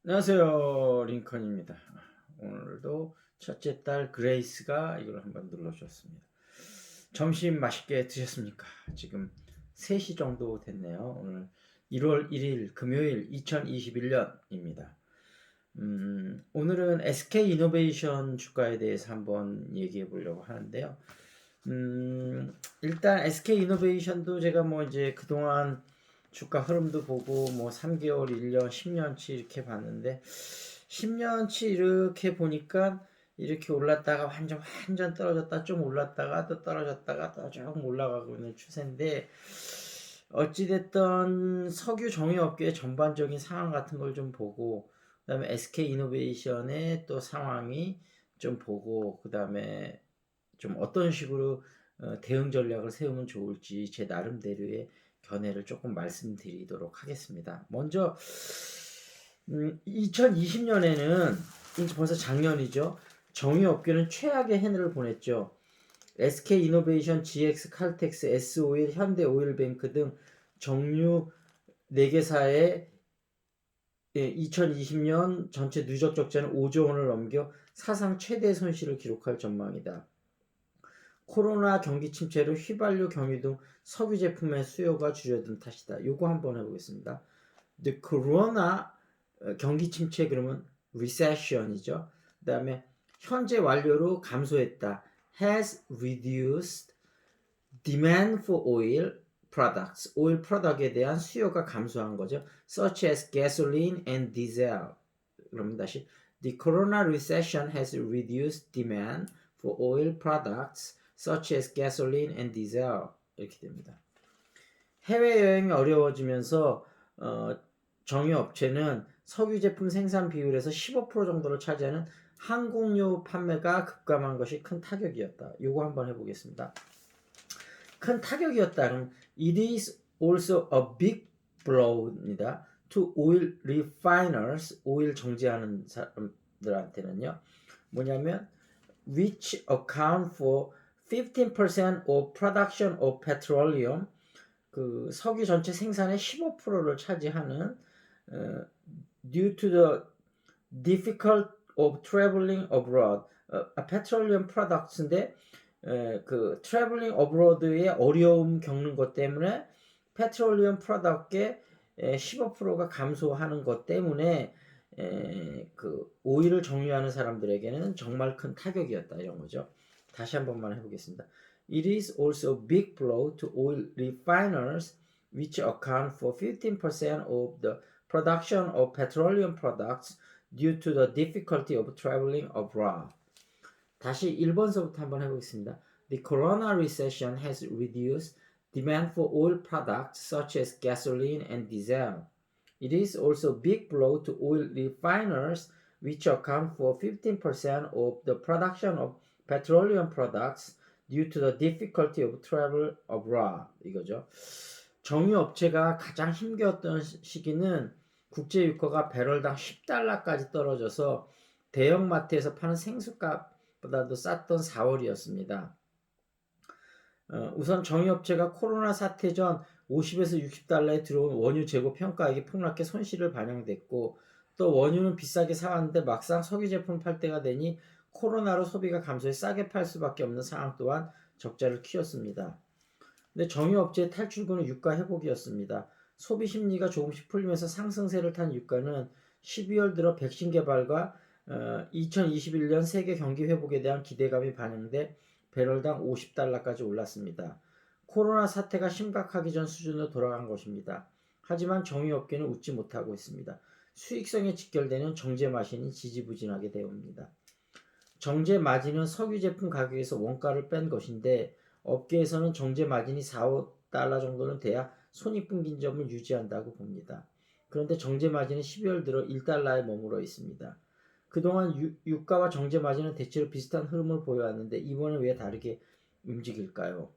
안녕하세요. 링컨입니다. 오늘도 첫째 딸 그레이스가 이걸 한번 눌러주었습니다. 점심 맛있게 드셨습니까? 지금 3시 정도 됐네요. 오늘 1월 1일 금요일 2021년입니다. 오늘은 SK 이노베이션 주가에 대해서 한번 얘기해 보려고 하는데요. 일단 SK 이노베이션도 제가 뭐 이제 그동안 주가 흐름도 보고 뭐 3개월, 1년, 10년치 이렇게 봤는데 10년치 이렇게 보니까 이렇게 올랐다가 완전 떨어졌다 좀 올랐다가 또 떨어졌다가 또 조금 올라가고 있는 추세인데 어찌됐든 석유 정유업계의 전반적인 상황 같은 걸 좀 보고 그다음에 SK 이노베이션의 또 상황이 좀 보고 그다음에 좀 어떤 식으로 대응 전략을 세우면 좋을지 제 나름대로의 견해를 조금 말씀드리도록 하겠습니다. 먼저 2020년에는 이제 벌써 작년이죠. 정유업계는 최악의 한 해를 보냈죠. SK 이노베이션, GX, 칼텍스, S오일, 현대오일뱅크 등 정유 4개사의 2020년 전체 누적 적자는 5조 원을 넘겨 사상 최대 손실을 기록할 전망이다. 코로나 경기 침체로 휘발유, 경유 등 석유 제품의 수요가 줄어든 탓이다. 요거 한번 해보겠습니다. The corona 경기 침체 그러면 recession이죠. 그 다음에 현재 완료로 감소했다. has reduced demand for oil products. 오일 프로덕트에 대한 수요가 감소한 거죠. such as gasoline and diesel. 그러면 다시 The corona recession has reduced demand for oil products such as gasoline and diesel. 이렇게 됩니다. 해외여행이 어려워지면서 정유업체는 석유 제품 생산 비율에서 15% 정도를 차지하는 항공유 판매가 급감한 것이 큰 타격이었다. 요거 한번 해보겠습니다. 큰 타격이었다. 그럼 it is also a big blow입니다. to oil refiners, 오일 정제하는 사람들한테는요. 뭐냐면 which account for 15% of production of petroleum, 그 석유 전체 생산의 15%를 차지하는 due to the difficult of traveling abroad. petroleum products인데 그 traveling abroad의 어려움 겪는 것 때문에 petroleum product의 15%가 감소하는 것 때문에 그 오일을 정유하는 사람들에게는 정말 큰 타격이었다 이런 거죠. 다시 한 번만 해보겠습니다. It is also a big blow to oil refiners, which account for 15% of the production of petroleum products due to the difficulty of traveling abroad. 다시 1번서부터 한번 해보겠습니다. The corona recession has reduced demand for oil products such as gasoline and diesel. It is also a big blow to oil refiners, which account for 15% of the production of petroleum products due to the difficulty of travel abroad. 이거죠. 정유업체가 가장 힘겨웠던 시기는 국제유가가 배럴당 10달러까지 떨어져서 대형마트에서 파는 생수값보다도 쌌던 4월이었습니다. 우선 정유업체가 코로나 사태 전 50에서 60달러에 들어온 원유 재고 평가액이 폭락해 손실을 반영됐고 또 원유는 비싸게 사왔는데 막상 석유 제품 팔 때가 되니 코로나로 소비가 감소해 싸게 팔 수밖에 없는 상황 또한 적자를 키웠습니다. 근데 정유업체의 탈출구는 유가 회복이었습니다. 소비 심리가 조금씩 풀리면서 상승세를 탄 유가는 12월 들어 백신 개발과 2021년 세계 경기 회복에 대한 기대감이 반영돼 배럴당 50달러까지 올랐습니다. 코로나 사태가 심각하기 전 수준으로 돌아간 것입니다. 하지만 정유업계는 웃지 못하고 있습니다. 수익성에 직결되는 정제 마진이 지지부진하게 되옵니다. 정제 마진은 석유 제품 가격에서 원가를 뺀 것인데 업계에서는 정제 마진이 4, 5달러 정도는 돼야 손익분기 점을 유지한다고 봅니다. 그런데 정제 마진은 12월 들어 1달러에 머물러 있습니다. 그동안 유가와 정제 마진은 대체로 비슷한 흐름을 보여왔는데 이번에 왜 다르게 움직일까요?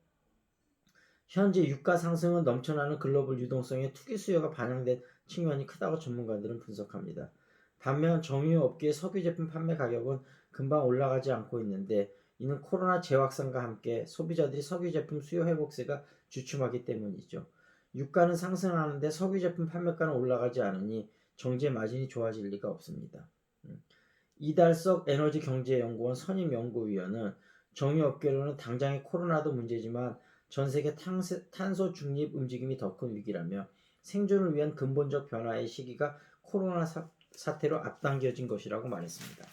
현재 유가 상승은 넘쳐나는 글로벌 유동성에 투기 수요가 반영된 측면이 크다고 전문가들은 분석합니다. 반면 정유업계의 석유 제품 판매 가격은 금방 올라가지 않고 있는데 이는 코로나 재확산과 함께 소비자들이 석유 제품 수요 회복세가 주춤하기 때문이죠. 유가는 상승하는데 석유 제품 판매가는 올라가지 않으니 정제 마진이 좋아질 리가 없습니다. 이달석 에너지경제연구원 선임연구위원은 정유업계로는 당장의 코로나도 문제지만 전세계 탄소 중립 움직임이 더 큰 위기라며 생존을 위한 근본적 변화의 시기가 코로나 사태로 앞당겨진 것이라고 말했습니다.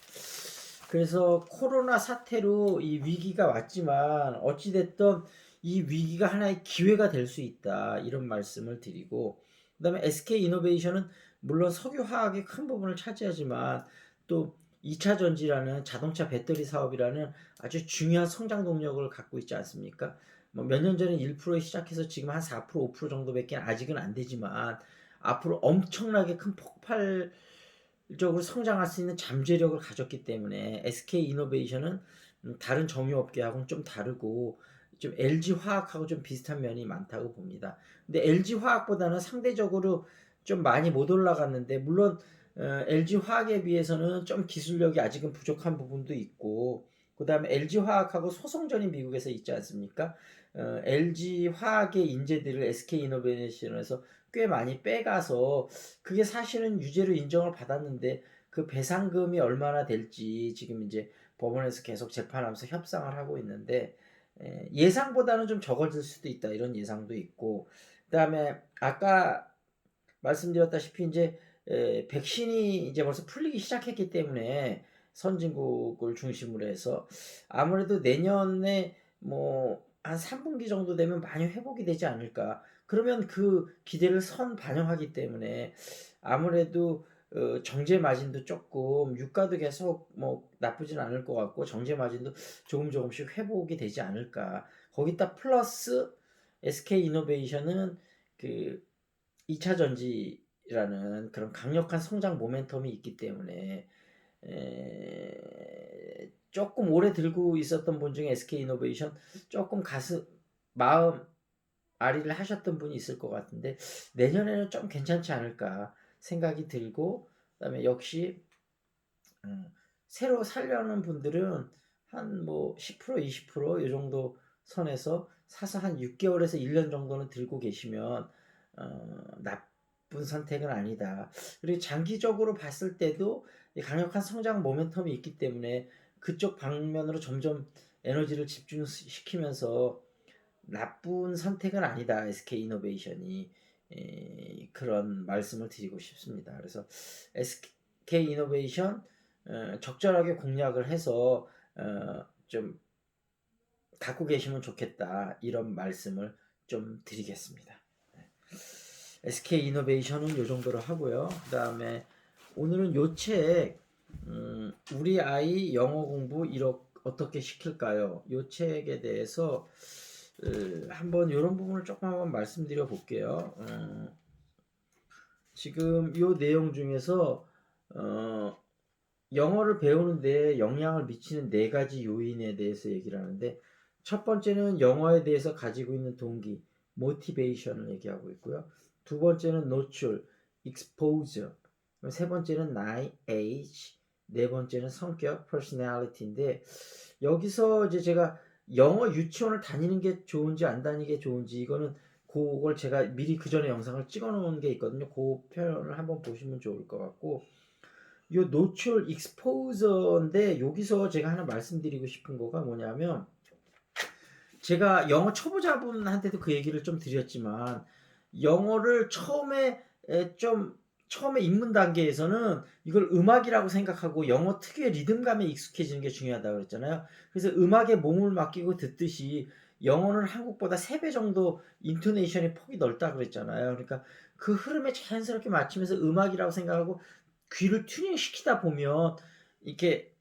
그래서 코로나 사태로 이 위기가 왔지만 어찌됐든 이 위기가 하나의 기회가 될 수 있다, 이런 말씀을 드리고, 그 다음에 SK이노베이션은 물론 석유화학의 큰 부분을 차지하지만 또 2차 전지라는 자동차 배터리 사업이라는 아주 중요한 성장 동력을 갖고 있지 않습니까? 뭐 몇 년 전에 1%에 시작해서 지금 한 4%, 5% 정도밖에 아직은 안 되지만 앞으로 엄청나게 큰 폭발적으로 성장할 수 있는 잠재력을 가졌기 때문에 SK이노베이션은 다른 정유업계하고는 좀 다르고 좀 LG화학하고 좀 비슷한 면이 많다고 봅니다. 근데 LG화학보다는 상대적으로 좀 많이 못 올라갔는데, 물론 LG화학에 비해서는 좀 기술력이 아직은 부족한 부분도 있고, 그 다음에 LG화학하고 소송전이 미국에서 있지 않습니까? LG화학의 인재들을 SK이노베이션에서 꽤 많이 빼가서 그게 사실은 유죄로 인정을 받았는데 그 배상금이 얼마나 될지 지금 이제 법원에서 계속 재판하면서 협상을 하고 있는데, 예상보다는 좀 적어질 수도 있다, 이런 예상도 있고, 그 다음에 아까 말씀드렸다시피 이제 백신이 이제 벌써 풀리기 시작했기 때문에 선진국을 중심으로 해서 아무래도 내년에 뭐 한 3분기 정도 되면 많이 회복이 되지 않을까. 그러면 그 기대를 반영하기 때문에 아무래도 정제 마진도 조금, 유가도 계속 뭐 나쁘진 않을 것 같고 정제 마진도 조금씩 회복이 되지 않을까. 거기다 플러스 SK이노베이션은 그 2차 전지라는 그런 강력한 성장 모멘텀이 있기 때문에 조금 오래 들고 있었던 분 중에 SK이노베이션 조금 마음 아리를 하셨던 분이 있을 것 같은데 내년에는 좀 괜찮지 않을까 생각이 들고, 그다음에 역시 새로 살려는 분들은 한 뭐 10% 20%이 정도 선에서 사서 한 6개월에서 1년 정도는 들고 계시면 나쁜 선택은 아니다. 그리고 장기적으로 봤을 때도 강력한 성장 모멘텀이 있기 때문에 그쪽 방면으로 점점 에너지를 집중시키면서 나쁜 선택은 아니다, SK이노베이션이. 그런 말씀을 드리고 싶습니다. 그래서 SK이노베이션 적절하게 공략을 해서 좀 갖고 계시면 좋겠다, 이런 말씀을 좀 드리겠습니다. SK이노베이션은 이 정도로 하고요. 그 다음에 오늘은 요 책, 우리 아이 영어 공부 어떻게 시킬까요? 요 책에 대해서 한번 이런 부분을 조금 한번 말씀드려 볼게요. 지금 요 내용 중에서 영어를 배우는데 영향을 미치는 4가지 요인에 대해서 얘기를 하는데, 첫 번째는 영어에 대해서 가지고 있는 동기, 모티베이션을 얘기하고 있고요. 두 번째는 노출, exposure. 세 번째는 나이, age. 네 번째는 성격, personality인데, 여기서 이제 제가 영어 유치원을 다니는 게 좋은지 안 다니는 게 좋은지, 이거는 그걸 제가 미리 그 전에 영상을 찍어 놓은 게 있거든요. 그 표현을 한번 보시면 좋을 것 같고, 요 노출 익스포저인데 여기서 제가 하나 말씀드리고 싶은 거가 뭐냐면, 제가 영어 초보자분한테도 그 얘기를 좀 드렸지만 영어를 처음에 입문 단계에서는 이걸 음악이라고 생각하고 영어 특유의 리듬감에 익숙해지는 게 중요하다고 그랬잖아요. 그래서 음악에 몸을 맡기고 듣듯이 영어는 한국보다 3배 정도 인토네이션의 폭이 넓다고 그랬잖아요. 그러니까 그 흐름에 자연스럽게 맞추면서 음악이라고 생각하고 귀를 튜닝 시키다 보면 이렇게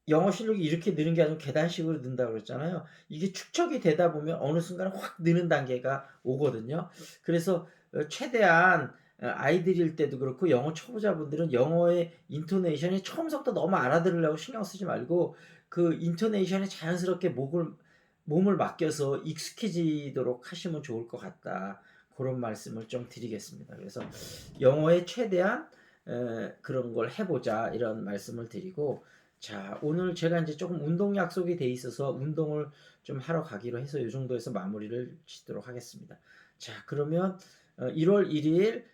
영어 실력이 이렇게 느는 게 아니고 계단식으로 는다고 그랬잖아요. 이게 축적이 되다 보면 어느 순간 확 느는 단계가 오거든요. 그래서 최대한 아이들일 때도 그렇고 영어 초보자분들은 영어의 인토네이션이 처음부터 너무 알아들으려고 신경 쓰지 말고 그 인토네이션에 자연스럽게 몸을 맡겨서 익숙해지도록 하시면 좋을 것 같다, 그런 말씀을 좀 드리겠습니다. 그래서 영어에 최대한 그런 걸 해보자, 이런 말씀을 드리고, 자, 오늘 제가 이제 조금 운동 약속이 돼 있어서 운동을 좀 하러 가기로 해서 이 정도에서 마무리를 짓도록 하겠습니다. 자, 그러면 1월 1일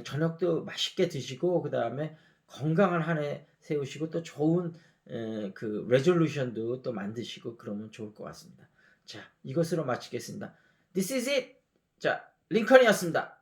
저녁도 맛있게 드시고 그 다음에 건강한 한 해 세우시고 또 좋은 그 레졸루션도 또 만드시고 그러면 좋을 것 같습니다. 자, 이것으로 마치겠습니다. This is it. 자, 링컨이었습니다.